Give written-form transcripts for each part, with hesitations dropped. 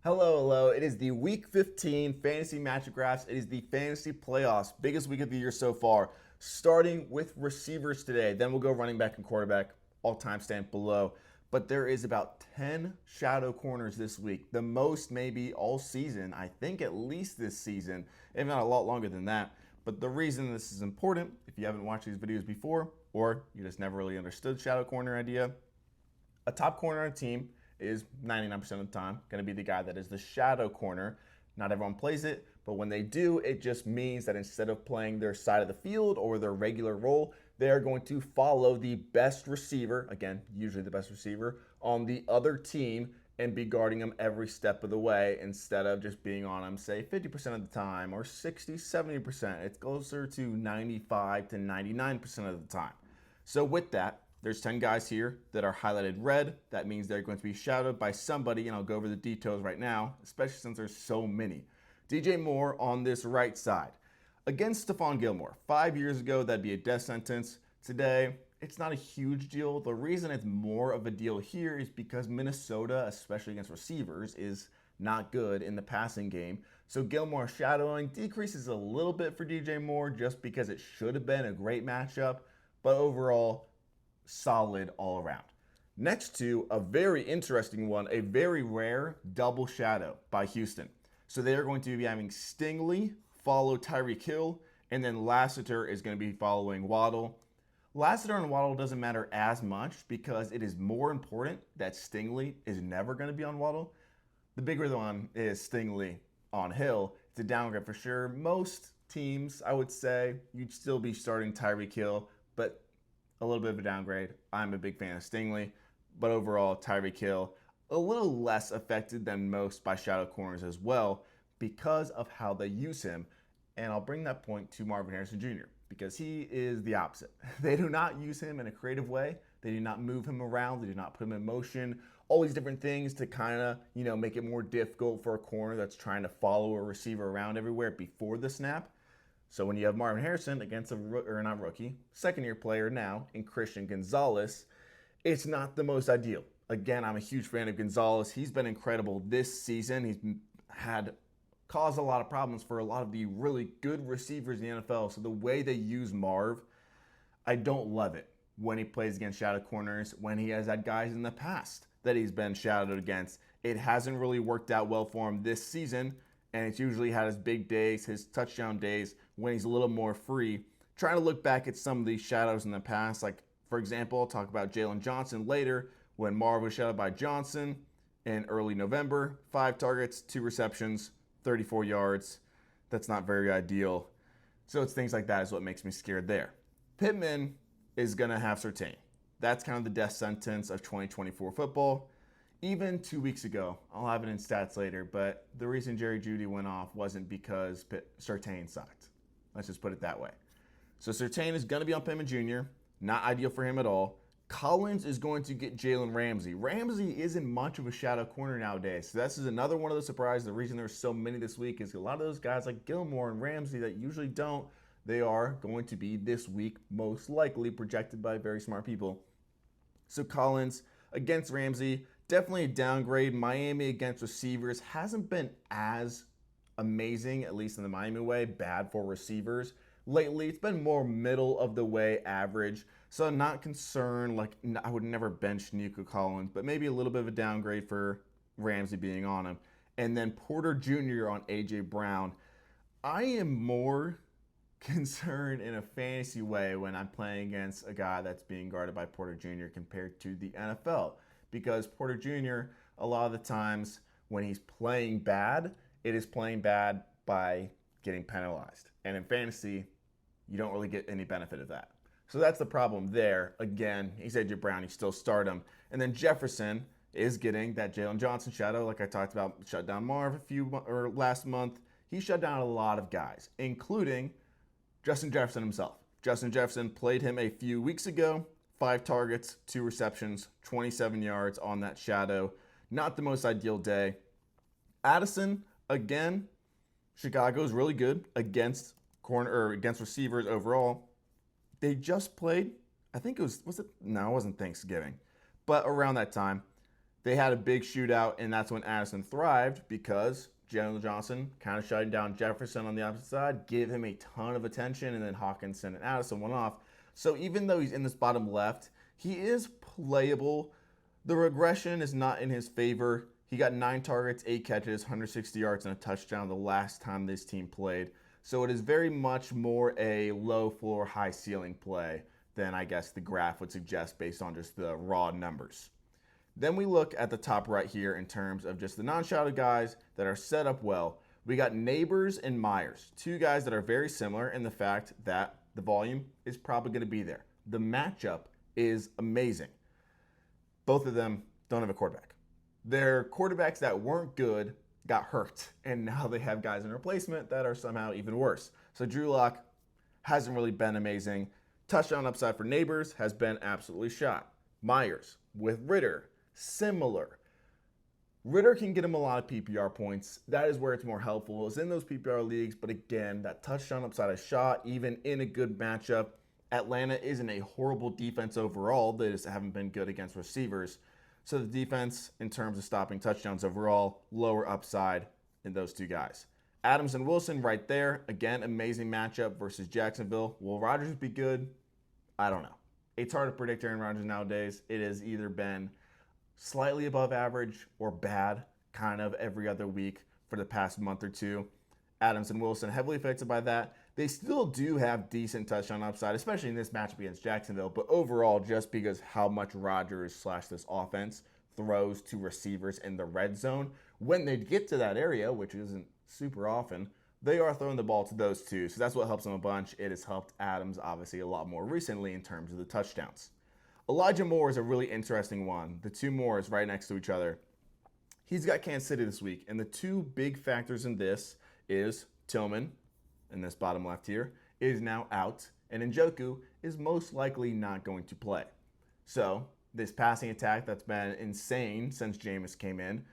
Hello, hello. It is the Week 15 Fantasy Matchup Graphs. It is the Fantasy Playoffs, biggest week of the year so far. Starting with receivers today. Then we'll go running back and quarterback, all timestamp below. But there is about 10 shadow corners this week. The most maybe all season. I think at least this season, if not a lot longer than that. But the reason this is important, if you haven't watched these videos before, or you just never really understood shadow corner idea, a top corner on a team is 99% of the time going to be the guy that is the shadow corner. Not everyone plays it, but when they do, it just means that instead of playing their side of the field or their regular role, they are going to follow the best receiver, again, usually the best receiver, on the other team and be guarding them every step of the way instead of just being on them, say, 50% of the time or 60, 70%. It's closer to 95 to 99% of the time. So with that, there's 10 guys here that are highlighted red. That means they're going to be shadowed by somebody, and I'll go over the details right now, especially since there's so many. DJ Moore on this right side. Against Stephon Gilmore. 5 years ago, that'd be a death sentence. Today, it's not a huge deal. The reason it's more of a deal here is because Minnesota, especially against receivers, is not good in the passing game. So Gilmore shadowing decreases a little bit for DJ Moore just because it should have been a great matchup, but overall, solid all around. Next to a very interesting one, a very rare double shadow by Houston. So they are going to be having Stingley follow Tyreek Hill, and then Lassiter is going to be following Waddle. Lassiter and Waddle doesn't matter as much because it is more important that Stingley is never going to be on Waddle. The bigger one is Stingley on Hill. It's a downgrade for sure. Most teams, I would say, you'd still be starting Tyreek Hill, but a little bit of a downgrade. I'm a big fan of Stingley, but overall, Tyreek Hill, a little less affected than most by shadow corners as well because of how they use him. And I'll bring that point to Marvin Harrison Jr. because he is the opposite. They do not use him in a creative way. They do not move him around. They do not put him in motion. All these different things to kind of, make it more difficult for a corner that's trying to follow a receiver around everywhere before the snap. So when you have Marvin Harrison against second-year player now in Christian Gonzalez, it's not the most ideal. Again, I'm a huge fan of Gonzalez. He's been incredible this season. He's caused a lot of problems for a lot of the really good receivers in the NFL. So the way they use Marv, I don't love it when he plays against shadow corners, when he has had guys in the past that he's been shadowed against. It hasn't really worked out well for him this season, and it's usually had his big days, his touchdown days, when he's a little more free. Trying to look back at some of these shadows in the past, like, for example, I'll talk about Jalen Johnson later, when Marv was shadowed by Johnson in early November. 5 targets, 2 receptions, 34 yards. That's not very ideal. So it's things like that is what makes me scared there. Pittman is going to have Surtain. That's kind of the death sentence of 2024 football. Even 2 weeks ago, I'll have it in stats later, but the reason Jerry Jeudy went off wasn't because Surtain sucked. Let's just put it that way. So Surtain is going to be on Pittman Jr. Not ideal for him at all. Collins is going to get Jalen Ramsey. Ramsey isn't much of a shadow corner nowadays. So this is another one of the surprises. The reason there's so many this week is a lot of those guys like Gilmore and Ramsey that usually don't, they are going to be this week most likely projected by very smart people. So Collins against Ramsey, definitely a downgrade. Miami against receivers hasn't been as amazing, at least in the Miami way, bad for receivers. Lately, it's been more middle of the way average. So I'm not concerned, I would never bench Nico Collins, but maybe a little bit of a downgrade for Ramsey being on him. And then Porter Jr. on A.J. Brown. I am more concerned in a fantasy way when I'm playing against a guy that's being guarded by Porter Jr. compared to the NFL. Because Porter Jr., a lot of the times when he's playing bad, it is playing bad by getting penalized. And in fantasy, you don't really get any benefit of that. So that's the problem there. Again, he's A.J. Brown, you still start him. And then Jefferson is getting that Jalen Johnson shadow, like I talked about, shut down Marv last month. He shut down a lot of guys, including Justin Jefferson himself. Justin Jefferson played him a few weeks ago. 5 targets, 2 receptions, 27 yards on that shadow. Not the most ideal day. Addison, again, Chicago is really good against receivers overall. They just played, I think it wasn't Thanksgiving, but around that time, They had a big shootout, and that's when Addison thrived because Jalen Johnson kind of shutting down Jefferson on the opposite side, gave him a ton of attention, and then Hawkinson and Addison went off. So even though he's in this bottom left, he is playable. The regression is not in his favor. He got 9 targets, 8 catches, 160 yards, and a touchdown the last time this team played. So it is very much more a low floor, high ceiling play than I guess the graph would suggest based on just the raw numbers. Then we look at the top right here in terms of just the non-shouted guys that are set up well. We got Nabers and Meyers, 2 guys that are very similar in the fact that the volume is probably going to be there. The matchup is amazing. Both of them don't have a quarterback. Their quarterbacks that weren't good got hurt, and now they have guys in replacement that are somehow even worse. So Drew Lock hasn't really been amazing. Touchdown upside for Nabers has been absolutely shot. Meyers with Ritter, similar. Ritter can get him a lot of PPR points. That is where it's more helpful, is in those PPR leagues. But again, that touchdown upside is shot, even in a good matchup. Atlanta isn't a horrible defense overall. They just haven't been good against receivers. So the defense, in terms of stopping touchdowns overall, lower upside in those 2 guys. Adams and Wilson right there. Again, amazing matchup versus Jacksonville. Will Rodgers be good? I don't know. It's hard to predict Aaron Rodgers nowadays. It has either been slightly above average or bad kind of every other week for the past month or 2. Adams and Wilson heavily affected by that. They still do have decent touchdown upside, especially in this matchup against Jacksonville. But overall, just because how much Rodgers / this offense throws to receivers in the red zone, when they get to that area, which isn't super often, they are throwing the ball to those 2. So that's what helps them a bunch. It has helped Adams, obviously, a lot more recently in terms of the touchdowns. Elijah Moore is a really interesting one. The 2 Moores right next to each other. He's got Kansas City this week, and the 2 big factors in this is Tillman, in this bottom left here, is now out, and Njoku is most likely not going to play. So this passing attack that's been insane since Jameis came in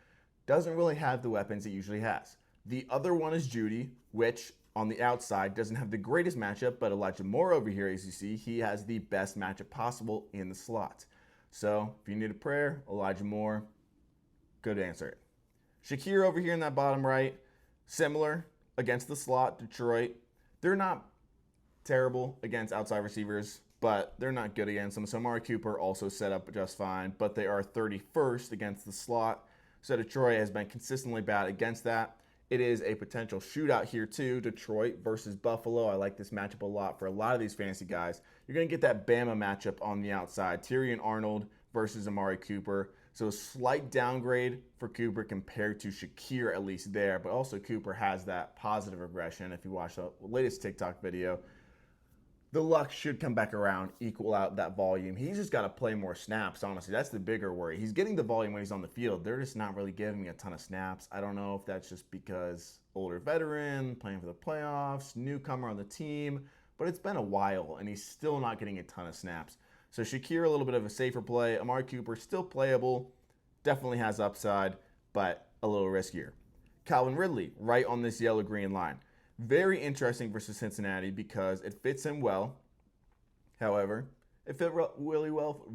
doesn't really have the weapons it usually has. The other one is Judy, which on the outside doesn't have the greatest matchup, but Elijah Moore over here, as you see, he has the best matchup possible in the slot. So if you need a prayer, Elijah Moore, good answer it. Shakir over here in that bottom right, similar against the slot, Detroit. They're not terrible against outside receivers, but they're not good against them. So Amari Cooper also set up just fine, but they are 31st against the slot. So Detroit has been consistently bad against that. It is a potential shootout here too, Detroit versus Buffalo. I like this matchup a lot for a lot of these fantasy guys. You're going to get that Bama matchup on the outside. Tyrion Arnold versus Amari Cooper. So a slight downgrade for Cooper compared to Shakir, at least there. But also Cooper has that positive regression. If you watch the latest TikTok video, the luck should come back around, equal out that volume. He's just got to play more snaps, honestly. That's the bigger worry. He's getting the volume when he's on the field. They're just not really giving me a ton of snaps. I don't know if that's just because older veteran, playing for the playoffs, newcomer on the team. But it's been a while, and he's still not getting a ton of snaps. So Shakir, a little bit of a safer play. Amari Cooper, still playable. Definitely has upside, but a little riskier. Calvin Ridley, right on this yellow-green line. Very interesting versus Cincinnati because it fits him well. However, it fit really well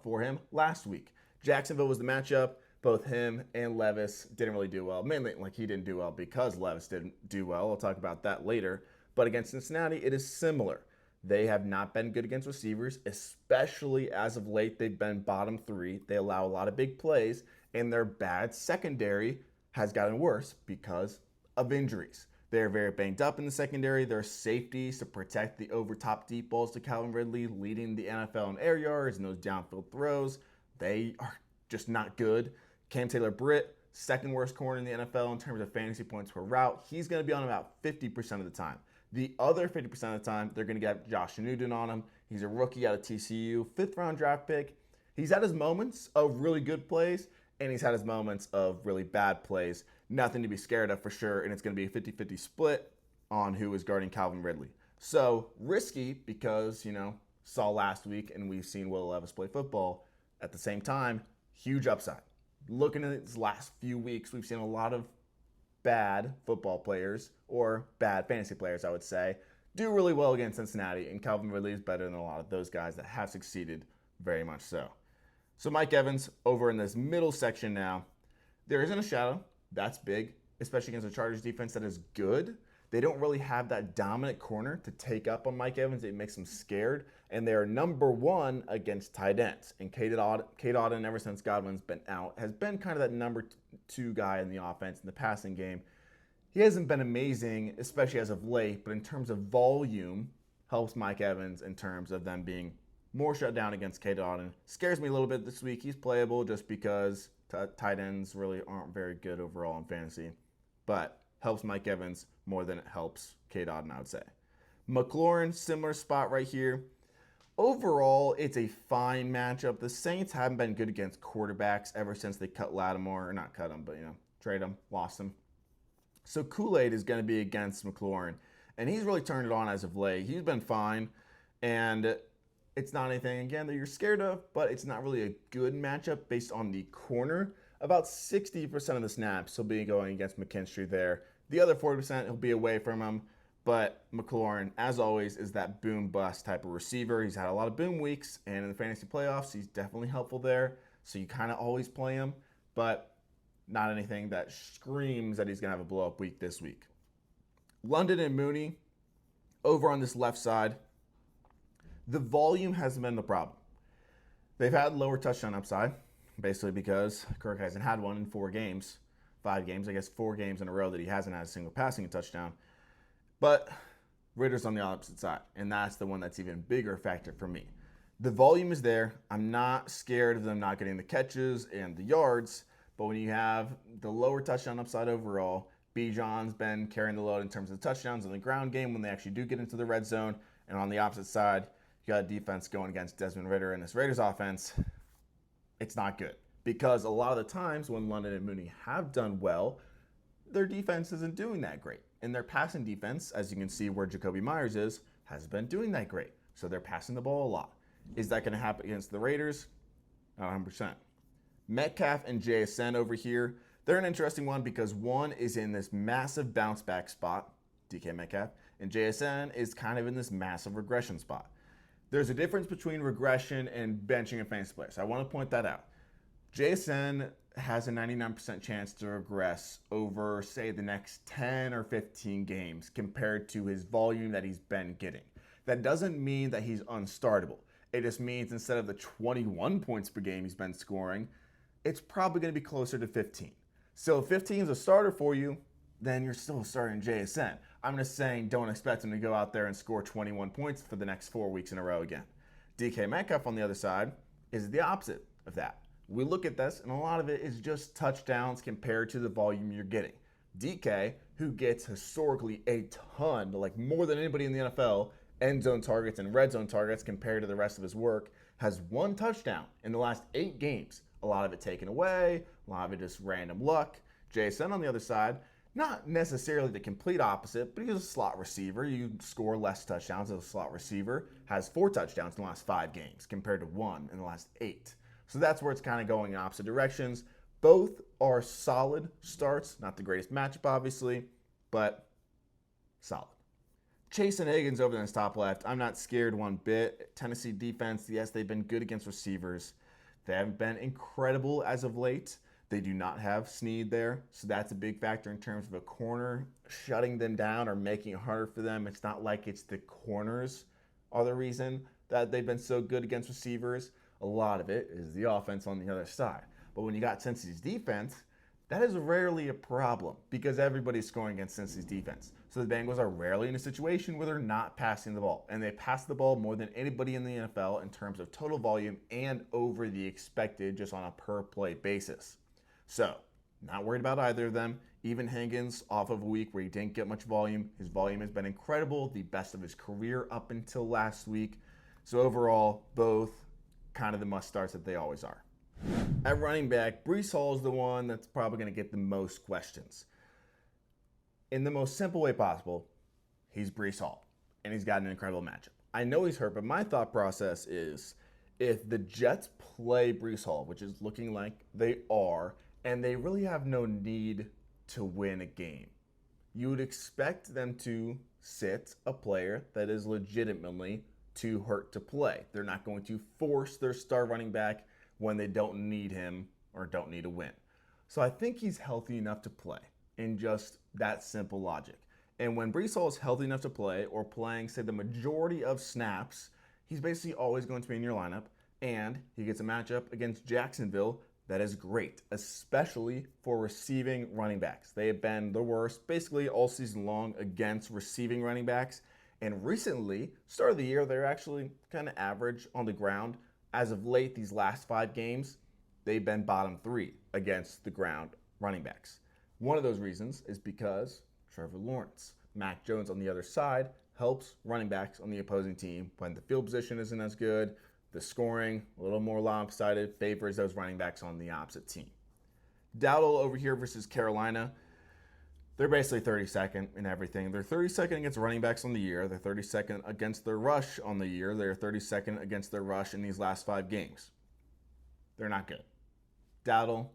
for him last week. Jacksonville was the matchup. Both him and Levis didn't really do well. Mainly, he didn't do well because Levis didn't do well. I'll talk about that later. But against Cincinnati, it is similar. They have not been good against receivers, especially as of late. They've been bottom 3. They allow a lot of big plays, and their bad secondary has gotten worse because of injuries. They're very banged up in the secondary. Their safeties to protect the over-top deep balls to Calvin Ridley, leading the NFL in air yards and those downfield throws. They are just not good. Cam Taylor-Britt, second worst corner in the NFL in terms of fantasy points per route. He's going to be on about 50% of the time. The other 50% of the time, they're going to get Josh Newton on him. He's a rookie out of TCU, 5th-round draft pick. He's had his moments of really good plays, and he's had his moments of really bad plays. Nothing to be scared of for sure, and it's going to be a 50-50 split on who is guarding Calvin Ridley. So risky because, saw last week, and we've seen Will Levis play football. At the same time, huge upside. Looking at these last few weeks, we've seen a lot of bad football players, or bad fantasy players, I would say, do really well against Cincinnati, and Calvin Ridley is better than a lot of those guys that have succeeded, very much so. So Mike Evans over in this middle section now. There isn't a shadow. That's big, especially against a Chargers defense that is good. They don't really have that dominant corner to take up on Mike Evans. It makes them scared. And they are number one against tight ends. And Cade Otton, ever since Godwin's been out, has been kind of that number two guy in the offense in the passing game. He hasn't been amazing, especially as of late, but in terms of volume, helps Mike Evans in terms of them being more shut down against Cade Otton. Scares me a little bit this week. He's playable just because tight ends really aren't very good overall in fantasy. But helps Mike Evans more than it helps Cade Otton, I would say. McLaurin, similar spot right here. Overall, it's a fine matchup. The Saints haven't been good against quarterbacks ever since they cut Lattimore, or not cut him, but trade him, lost him. So Kool-Aid is going to be against McLaurin, and he's really turned it on as of late. He's been fine, and it's not anything, again, that you're scared of, but it's not really a good matchup based on the corner. About 60% of the snaps he'll be going against McKinstry there. The other 40% he'll be away from him. But McLaurin, as always, is that boom-bust type of receiver. He's had a lot of boom weeks, and in the fantasy playoffs, he's definitely helpful there. So you kind of always play him, but not anything that screams that he's going to have a blow-up week this week. London and Mooney, over on this left side, the volume hasn't been the problem. They've had lower touchdown upside, basically because Kirk hasn't had one in 4 games. 5 games, I guess 4 games in a row that he hasn't had a single passing touchdown. But Ridder's on the opposite side, and that's the one that's even bigger factor for me. The volume is there. I'm not scared of them not getting the catches and the yards, but when you have the lower touchdown upside overall, Bijan's been carrying the load in terms of touchdowns in the ground game when they actually do get into the red zone, and on the opposite side, you got a defense going against Desmond Ridder and this Raiders offense. It's not good because a lot of the times when London and Mooney have done well, their defense isn't doing that great. And their passing defense, as you can see where Jakobi Meyers is, has been doing that great. So they're passing the ball a lot. Is that going to happen against the Raiders? Not 100%. Metcalf and JSN over here, they're an interesting one because one is in this massive bounce back spot, DK Metcalf, and JSN is kind of in this massive regression spot. There's a difference between regression and benching a fantasy player. So I want to point that out. JSN has a 99% chance to regress over, say, the next 10 or 15 games compared to his volume that he's been getting. That doesn't mean that he's unstartable. It just means instead of the 21 points per game he's been scoring, it's probably going to be closer to 15. So if 15 is a starter for you, then you're still starting JSN. I'm just saying don't expect him to go out there and score 21 points for the next 4 weeks in a row again. DK Metcalf on the other side is the opposite of that. We look at this, and a lot of it is just touchdowns compared to the volume you're getting. DK, who gets historically a ton, like more than anybody in the NFL, end zone targets and red zone targets compared to the rest of his work, has 1 touchdown in the last 8 games. A lot of it taken away, a lot of it just random luck. Jason on the other side, not necessarily the complete opposite, but he's a slot receiver. You score less touchdowns as a slot receiver. Has 4 touchdowns in the last 5 games compared to 1 in the last 8. So that's where it's kind of going in opposite directions. Both are solid starts. Not the greatest matchup, obviously, but solid. Chase and Higgins over in this top left. I'm not scared one bit. Tennessee defense, yes, they've been good against receivers. They haven't been incredible as of late. They do not have Snead there, so that's a big factor in terms of a corner shutting them down or making it harder for them. It's not like it's the corners are the reason that they've been so good against receivers. A lot of it is the offense on the other side. But when you got Cincy's defense, that is rarely a problem because everybody's scoring against Cincy's defense. So the Bengals are rarely in a situation where they're not passing the ball. And they pass the ball more than anybody in the NFL in terms of total volume and over the expected just on a per play basis. So, not worried about either of them. Even Higgins, off of a week where he didn't get much volume. His volume has been incredible, the best of his career up until last week. So overall, both kind of the must-starts that they always are. At running back, Breece Hall is the one that's probably going to get the most questions. In the most simple way possible, he's Breece Hall, and he's got an incredible matchup. I know he's hurt, but my thought process is if the Jets play Breece Hall, which is looking like they are, and they really have no need to win a game, you would expect them to sit a player that is legitimately too hurt to play. They're not going to force their star running back when they don't need him or don't need a win. So I think he's healthy enough to play in just that simple logic. And when Breece Hall is healthy enough to play or playing, say, the majority of snaps, he's basically always going to be in your lineup. And he gets a matchup against Jacksonville that is great, especially for receiving running backs. They have been the worst basically all season long against receiving running backs. And recently, start of the year, they're actually kind of average on the ground. As of late, these last 5 games, they've been bottom 3 against the ground running backs. One of those reasons is because Trevor Lawrence, Mac Jones on the other side, helps running backs on the opposing team when the field position isn't as good, the scoring a little more lopsided, favors those running backs on the opposite team. Dowdle over here versus Carolina, they're basically 32nd in everything. They're 32nd against running backs on the year. They're 32nd against their rush on the year. They're 32nd against their rush in these last 5 games. They're not good. Dowdle,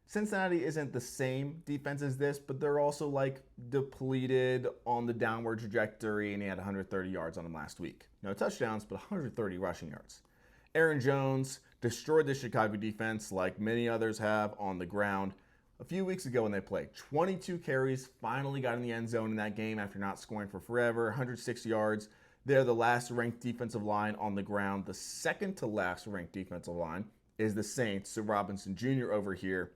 Cincinnati isn't the same defense as this, but they're also like depleted on the downward trajectory, and he had 130 yards on him last week. No touchdowns, but 130 rushing yards. Aaron Jones destroyed the Chicago defense like many others have on the ground. A few weeks ago when they played, 22 carries, finally got in the end zone in that game after not scoring for forever, 106 yards. They're the last ranked defensive line on the ground. The second to last ranked defensive line is the Saints. So Robinson Jr. over here.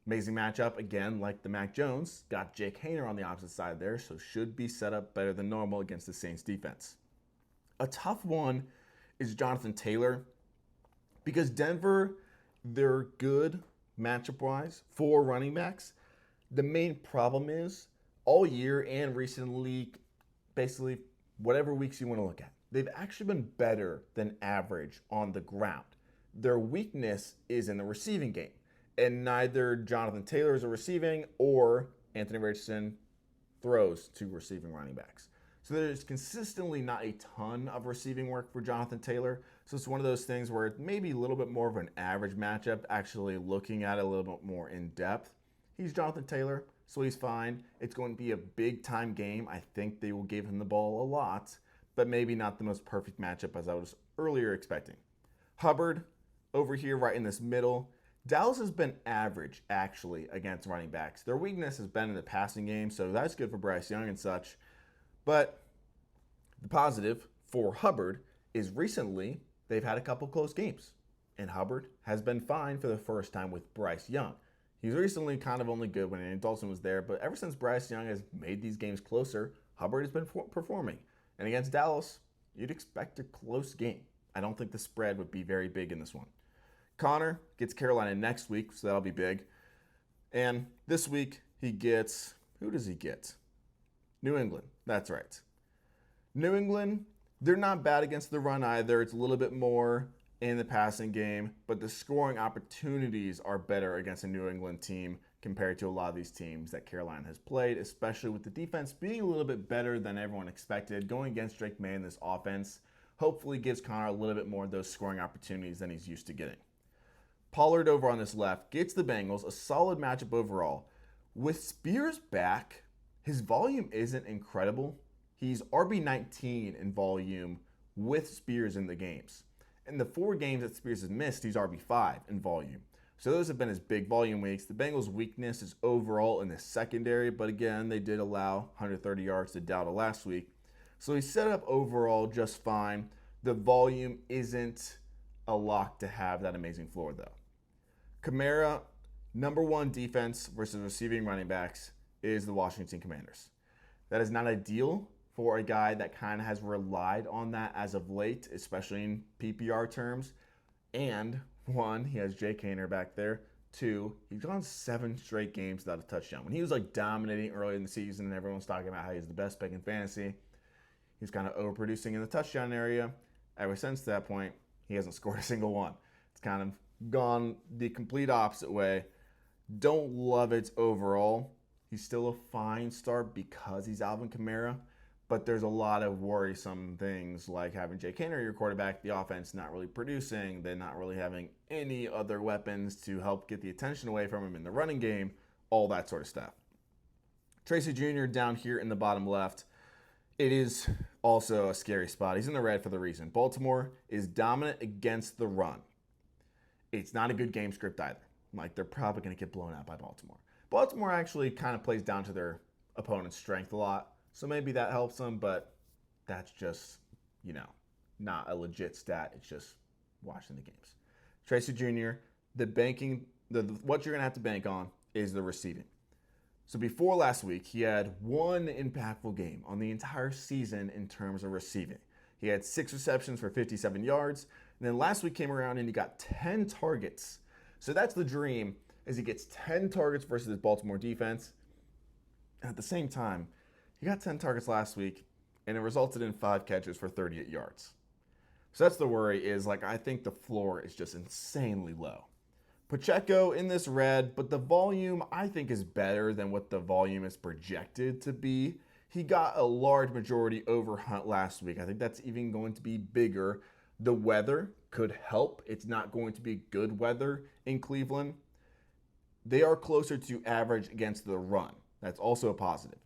Amazing matchup, again, like the Mac Jones. Got Jake Haener on the opposite side there, so should be set up better than normal against the Saints defense. A tough one is Jonathan Taylor, because Denver, they're good matchup-wise for running backs. The main problem is all year and recently, basically whatever weeks you want to look at, they've actually been better than average on the ground. Their weakness is in the receiving game, and neither Jonathan Taylor is a receiving or Anthony Richardson throws to receiving running backs. So there's consistently not a ton of receiving work for Jonathan Taylor. So it's one of those things where it may be a little bit more of an average matchup, actually looking at it a little bit more in depth. He's Jonathan Taylor, so he's fine. It's going to be a big-time game. I think they will give him the ball a lot, but maybe not the most perfect matchup as I was earlier expecting. Hubbard over here right in this middle. Dallas has been average, actually, against running backs. Their weakness has been in the passing game, so that's good for Bryce Young and such. But the positive for Hubbard is recently they've had a couple close games, and Hubbard has been fine for the first time with Bryce Young. He's recently kind of only good when Andy Dalton was there, but ever since Bryce Young has made these games closer, Hubbard has been performing. And against Dallas, you'd expect a close game. I don't think the spread would be very big in this one. Connor gets Carolina next week, so that'll be big. And this week he gets, who does he get? New England. That's right. New England, they're not bad against the run either. It's a little bit more in the passing game, but the scoring opportunities are better against a New England team compared to a lot of these teams that Carolina has played, especially with the defense being a little bit better than everyone expected. Going against Drake May in this offense hopefully gives Connor a little bit more of those scoring opportunities than he's used to getting. Pollard over on this left gets the Bengals, a solid matchup overall. With Spears back, his volume isn't incredible. He's RB19 in volume with Spears in the games. In the 4 games that Spears has missed, he's RB5 in volume. So those have been his big volume weeks. The Bengals' weakness is overall in the secondary, but again, they did allow 130 yards to Dowdle last week. So he's set up overall just fine. The volume isn't a lock to have that amazing floor, though. Kamara, number 1 defense versus receiving running backs is the Washington Commanders. That is not ideal for a guy that kind of has relied on that as of late, especially in PPR terms. And 1, he has Jake Haener back there. 2, he's gone 7 straight games without a touchdown. When he was like dominating early in the season and everyone's talking about how he's the best pick in fantasy, he's kind of overproducing in the touchdown area. Ever since that point, he hasn't scored a single one. It's kind of gone the complete opposite way. Don't love it overall. He's still a fine start because he's Alvin Kamara, but there's a lot of worrisome things like having Jake Haener, your quarterback, the offense not really producing, they're not really having any other weapons to help get the attention away from him in the running game, all that sort of stuff. Tracy Jr. down here in the bottom left. It is also a scary spot. He's in the red for the reason. Baltimore is dominant against the run. It's not a good game script either. Like, they're probably going to get blown out by Baltimore. Baltimore actually kind of plays down to their opponent's strength a lot, so maybe that helps them, but that's just, not a legit stat. It's just watching the games. Tracy Jr., what you're going to have to bank on is the receiving. So before last week, he had one impactful game on the entire season in terms of receiving. He had 6 receptions for 57 yards, and then last week came around and he got 10 targets. So that's the dream, is he gets 10 targets versus his Baltimore defense. And at the same time, he got 10 targets last week, and it resulted in 5 catches for 38 yards. So that's the worry, is I think the floor is just insanely low. Pacheco in this red, but the volume I think is better than what the volume is projected to be. He got a large majority over Hunt last week. I think that's even going to be bigger. The weather could help. It's not going to be good weather in Cleveland. They are closer to average against the run. That's also a positive.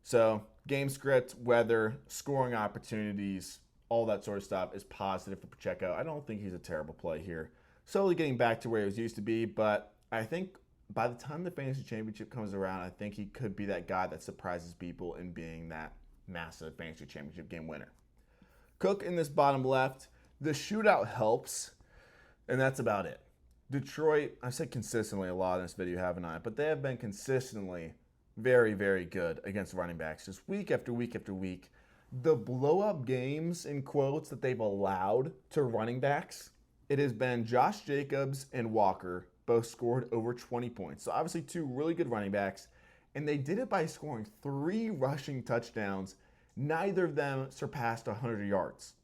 So game script, weather, scoring opportunities, all that sort of stuff is positive for Pacheco. I don't think he's a terrible play here. Slowly getting back to where he was used to be, but I think by the time the fantasy championship comes around, I think he could be that guy that surprises people in being that massive fantasy championship game winner. Cook in this bottom left, the shootout helps, and that's about it. Detroit, I've said consistently a lot in this video, haven't I? But they have been consistently very, very good against running backs, just week after week after week. The blow-up games, in quotes, that they've allowed to running backs, it has been Josh Jacobs and Walker, both scored over 20 points. So obviously 2 really good running backs, and they did it by scoring 3 rushing touchdowns. Neither of them surpassed 100 yards.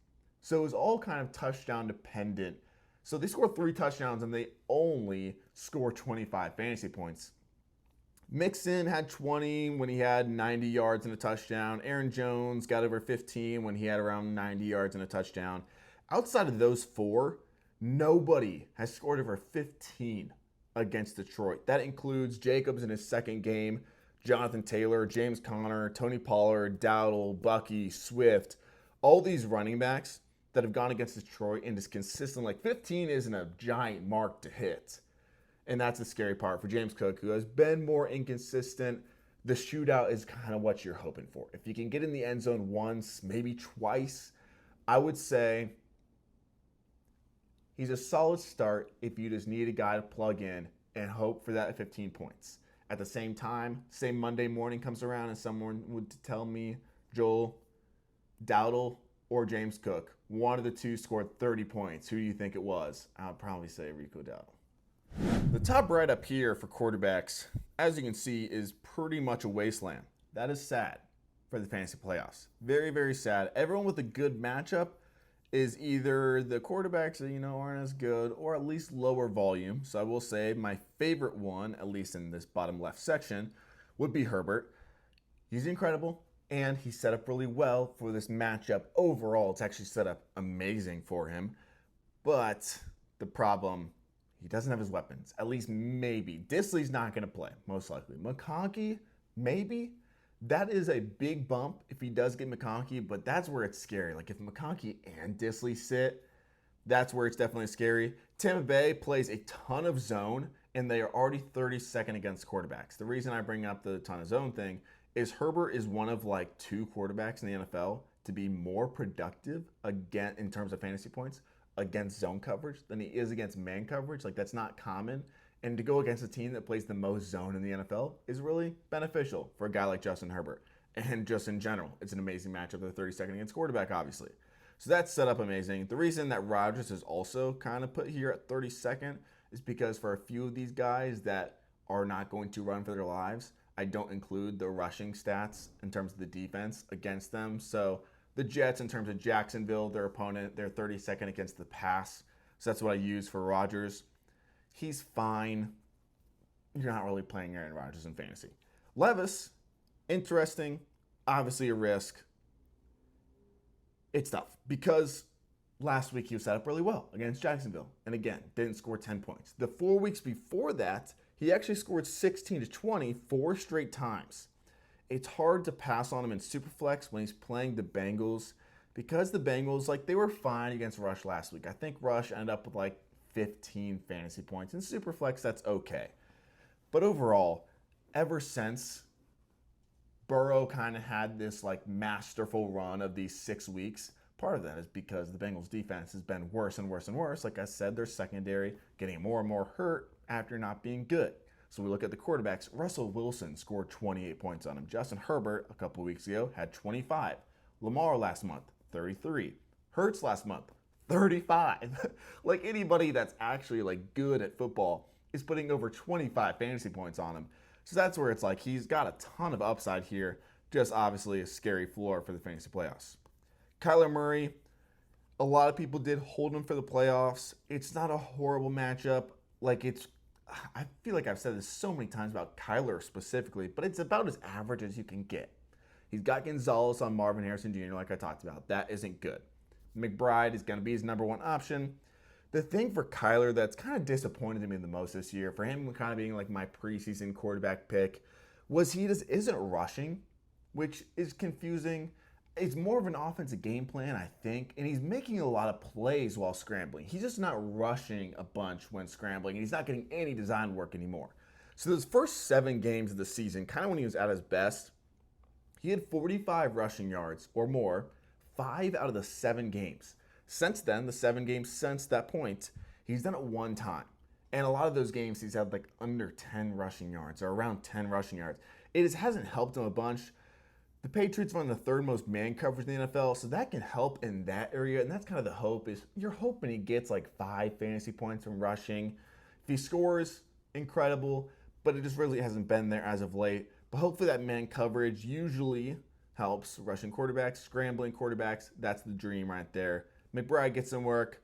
So it was all kind of touchdown dependent. So they scored 3 touchdowns, and they only scored 25 fantasy points. Mixon had 20 when he had 90 yards and a touchdown. Aaron Jones got over 15 when he had around 90 yards and a touchdown. Outside of those 4, nobody has scored over 15 against Detroit. That includes Jacobs in his second game, Jonathan Taylor, James Conner, Tony Pollard, Dowdle, Bucky, Swift. All these running backs that have gone against Detroit and is consistent. 15 isn't a giant mark to hit. And that's the scary part for James Cook, who has been more inconsistent. The shootout is kind of what you're hoping for. If you can get in the end zone once, maybe twice, I would say he's a solid start if you just need a guy to plug in and hope for that 15 points. At the same time, say Monday morning comes around and someone would tell me Joel Dowdle or James Cook, one of the 2 scored 30 points. Who do you think it was? I would probably say Rico Dowdle. The top right up here for quarterbacks, as you can see, is pretty much a wasteland. That is sad for the fantasy playoffs. Very, very sad. Everyone with a good matchup is either the quarterbacks that, aren't as good or at least lower volume. So I will say my favorite one, at least in this bottom left section, would be Herbert. He's incredible, and he's set up really well for this matchup. Overall, it's actually set up amazing for him. But the problem, he doesn't have his weapons. At least maybe. Disley's not going to play, most likely. McConkey, maybe. That is a big bump if he does get McConkey, but that's where it's scary. If McConkey and Disley sit, that's where it's definitely scary. Tampa Bay plays a ton of zone, and they are already 32nd against quarterbacks. The reason I bring up the ton of zone thing is Herbert is one of 2 quarterbacks in the NFL to be more productive again in terms of fantasy points against zone coverage than he is against man coverage. That's not common. And to go against a team that plays the most zone in the NFL is really beneficial for a guy like Justin Herbert. And just in general, it's an amazing matchup. The 32nd against quarterback, obviously. So that's set up amazing. The reason that Rodgers is also kind of put here at 32nd is because for a few of these guys that are not going to run for their lives, I don't include the rushing stats in terms of the defense against them. So the Jets, in terms of Jacksonville, their opponent, they're 32nd against the pass. So that's what I use for Rodgers. He's fine. You're not really playing Aaron Rodgers in fantasy. Levis, interesting, obviously a risk. It's tough because last week he was set up really well against Jacksonville. And again, didn't score 10 points. The 4 weeks before that, he actually scored 16 to 20 4 straight times. It's hard to pass on him in Superflex when he's playing the Bengals because the Bengals, they were fine against Rush last week. I think Rush ended up with 15 fantasy points. In Superflex, that's okay. But overall, ever since Burrow kind of had this like masterful run of these 6 weeks, part of that is because the Bengals defense has been worse and worse and worse. Like I said, their secondary getting more and more hurt after not being good. So we look at the quarterbacks. Russell Wilson scored 28 points on him. Justin Herbert, a couple weeks ago, had 25. Lamar last month, 33. Hurts last month, 35. Like anybody that's actually like good at football is putting over 25 fantasy points on him. So that's where it's like he's got a ton of upside here. Just obviously a scary floor for the fantasy playoffs. Kyler Murray, a lot of people did hold him for the playoffs. It's not a horrible matchup. I feel like I've said this so many times about Kyler specifically, but it's about as average as you can get. He's got Gonzalez on Marvin Harrison Jr. like I talked about. That isn't good. McBride is going to be his number one option. The thing for Kyler that's kind of disappointed me the most this year, for him kind of being like my preseason quarterback pick, was he just isn't rushing, which is confusing. It's more of an offensive game plan, I think, and he's making a lot of plays while scrambling. He's just not rushing a bunch when scrambling, and he's not getting any design work anymore. So those first 7 games of the season, kind of when he was at his best, he had 45 rushing yards or more, 5 out of the 7 games. Since then, the 7 games since that point, he's done it 1 time. And a lot of those games, he's had like under 10 rushing yards or around 10 rushing yards. It just hasn't helped him a bunch. The Patriots run the 3rd most man coverage in the NFL, so that can help in that area. And that's kind of the hope is you're hoping he gets like 5 fantasy points from rushing. If he scores, incredible, but it just really hasn't been there as of late. But hopefully that man coverage usually helps rushing quarterbacks, scrambling quarterbacks. That's the dream right there. McBride gets some work.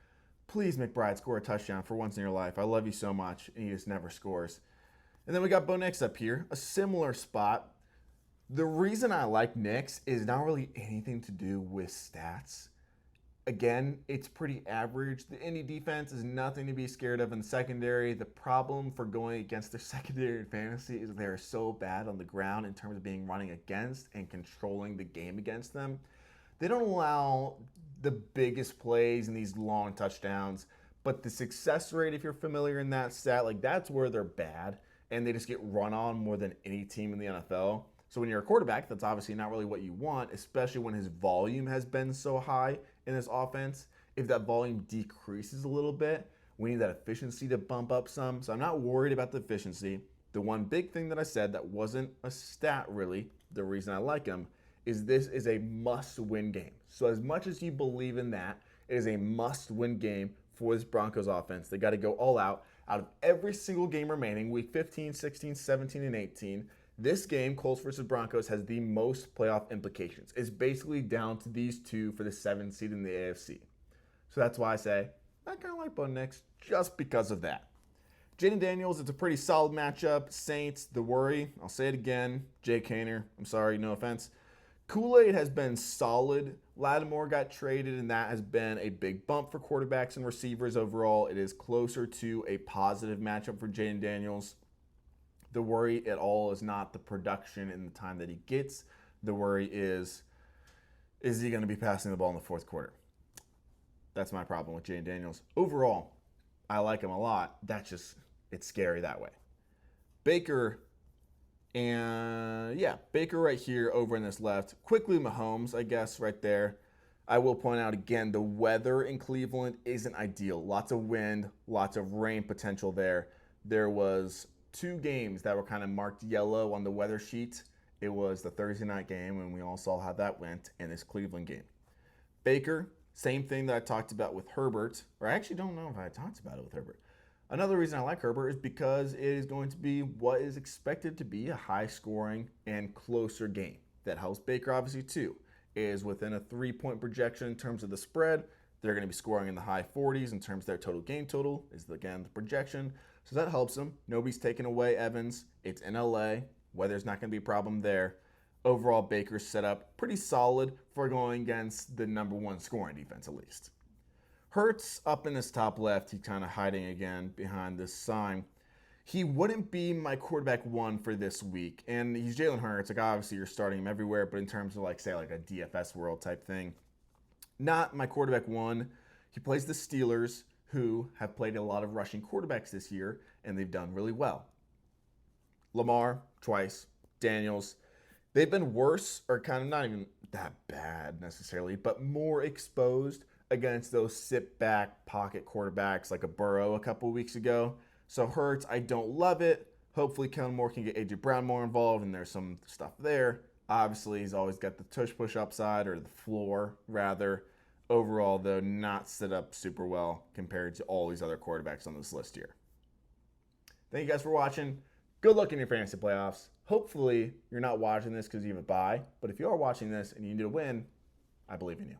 Please, McBride, score a touchdown for once in your life. I love you so much, and he just never scores. And then we got Bo Nix up here, a similar spot. The reason I like Nix is not really anything to do with stats. Again, it's pretty average. The Indy defense is nothing to be scared of in the secondary. The problem for going against their secondary in fantasy is they're so bad on the ground in terms of being running against and controlling the game against them. They don't allow the biggest plays and these long touchdowns, but the success rate, if you're familiar in that stat, like that's where they're bad, and they just get run on more than any team in the NFL. So when you're a quarterback, that's obviously not really what you want, especially when his volume has been so high in this offense. If that volume decreases a little bit, we need that efficiency to bump up some. So I'm not worried about the efficiency. The one big thing that I said that wasn't a stat really, the reason I like him, is this is a must-win game. So as much as you believe in that, it is a must-win game for this Broncos offense. They got to go all out. Out of every single game remaining, week 15, 16, 17, and 18, this game, Colts versus Broncos, has the most playoff implications. It's basically down to these two for the 7th seed in the AFC. So that's why I say I kind of like Bo Nix just because of that. Jayden Daniels, it's a pretty solid matchup. Saints, the worry, I'll say it again, Jay Kaner, I'm sorry, no offense. Kool-Aid has been solid. Lattimore got traded, and that has been a big bump for quarterbacks and receivers overall. It is closer to a positive matchup for Jayden Daniels. The worry at all is not the production in the time that he gets. The worry is he going to be passing the ball in the 4th quarter? That's my problem with Jayden Daniels. Overall, I like him a lot. It's scary that way. Baker right here over in this left. Quickly Mahomes, I guess, right there. I will point out again, the weather in Cleveland isn't ideal. Lots of wind, lots of rain potential there. There was 2 games that were kind of marked yellow on the weather sheet. It was the Thursday night game, and we all saw how that went, and this Cleveland game. Baker, same thing that I talked about with Herbert, or I actually don't know if I talked about it with Herbert. Another reason I like Herbert is because it is going to be what is expected to be a high-scoring and closer game. That helps Baker, obviously, too. It is within a 3-point projection in terms of the spread. They're going to be scoring in the high 40s in terms of their total game total, is, again, the projection. So that helps them. Nobody's taking away Evans. It's in LA. Weather's not going to be a problem there. Overall, Baker's set up pretty solid for going against the number 1 scoring defense, at least. Hurts up in this top left. He's kind of hiding again behind this sign. He wouldn't be my quarterback 1 for this week. And he's Jalen Hurts. Like, obviously, you're starting him everywhere. But in terms of, say, a DFS world type thing, not my quarterback 1. He plays the Steelers, who have played a lot of rushing quarterbacks this year, and they've done really well. Lamar, twice. Daniels. They've been worse, or kind of not even that bad necessarily, but more exposed against those sit-back pocket quarterbacks like a Burrow a couple weeks ago. So Hurts, I don't love it. Hopefully Kellen Moore can get A.J. Brown more involved, and there's some stuff there. Obviously, he's always got the tush-push upside, or the floor, rather. Overall, though, not set up super well compared to all these other quarterbacks on this list here. Thank you guys for watching. Good luck in your fantasy playoffs. Hopefully, you're not watching this because you have a bye, but if you are watching this and you need a win, I believe in you.